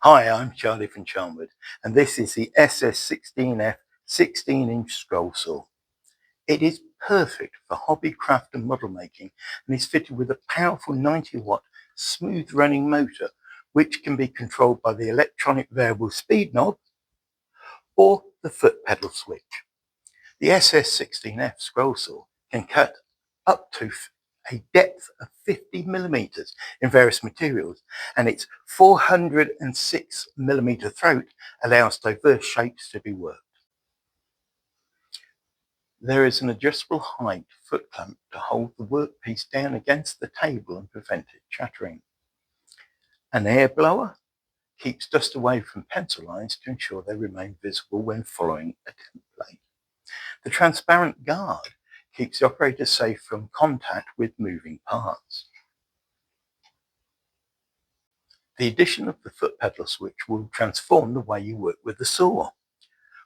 Hi, I'm Charlie from Charnwood, and this is the SS16F 16-inch scroll saw. It is perfect for hobby, craft and model making, and is fitted with a powerful 90-watt smooth running motor, which can be controlled by the electronic variable speed knob or the foot pedal switch. The SS16F scroll saw can cut up to a depth of 50mm in various materials, and its 406mm throat allows diverse shapes to be worked. There is an adjustable height foot clamp to hold the workpiece down against the table and prevent it chattering. An air blower keeps dust away from pencil lines to ensure they remain visible when following a template. The transparent guard keeps the operator safe from contact with moving parts. The addition of the foot pedal switch will transform the way you work with the saw.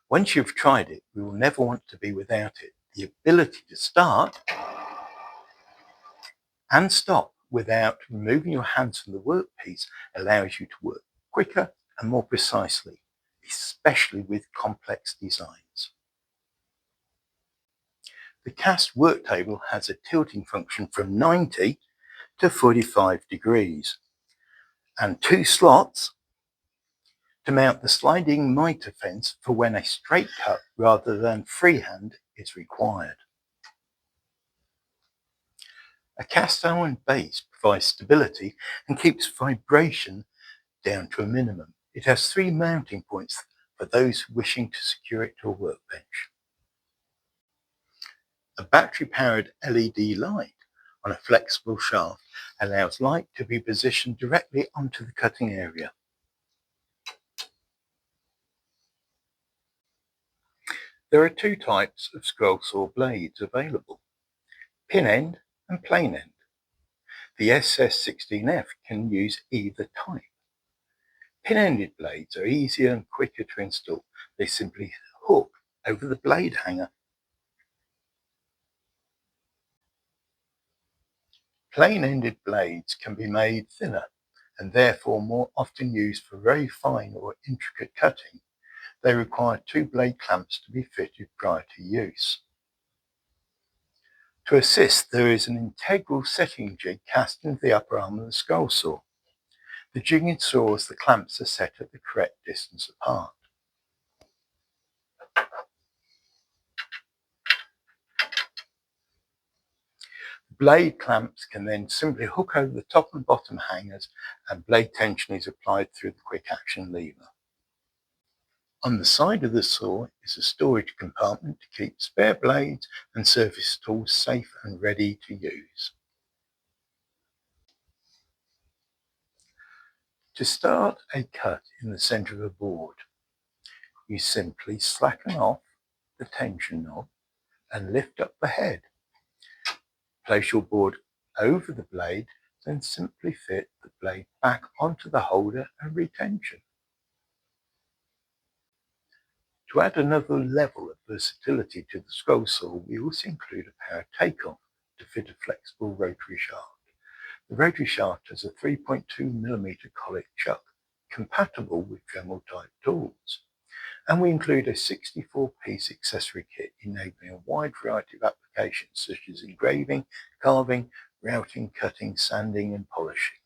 Once you've tried it, you will never want to be without it. The ability to start and stop without removing your hands from the workpiece allows you to work quicker and more precisely, especially with complex designs. The cast work table has a tilting function from 90 to 45 degrees and 2 slots to mount the sliding mitre fence for when a straight cut rather than freehand is required. A cast iron base provides stability and keeps vibration down to a minimum. It has 3 mounting points for those wishing to secure it to a workbench. A battery-powered LED light on a flexible shaft allows light to be positioned directly onto the cutting area. There are 2 types of scroll saw blades available, pin end and plain end. The SS16F can use either type. Pin-ended blades are easier and quicker to install. They simply hook over the blade hanger. Plain-ended blades can be made thinner and therefore more often used for very fine or intricate cutting. They require 2 blade clamps to be fitted prior to use. To assist, there is an integral setting jig cast into the upper arm of the scroll saw. The jig ensures the clamps are set at the correct distance apart. Blade clamps can then simply hook over the top and bottom hangers, and blade tension is applied through the quick action lever. On the side of the saw is a storage compartment to keep spare blades and surface tools safe and ready to use. To start a cut in the center of a board, you simply slacken off the tension knob and lift up the head. Place your board over the blade, then simply fit the blade back onto the holder and retension. To add another level of versatility to the scroll saw, we also include a power takeoff to fit a flexible rotary shaft. The rotary shaft has a 3.2mm collet chuck compatible with Dremel type tools. And we include a 64-piece accessory kit enabling a wide variety of applications such as engraving, carving, routing, cutting, sanding and polishing.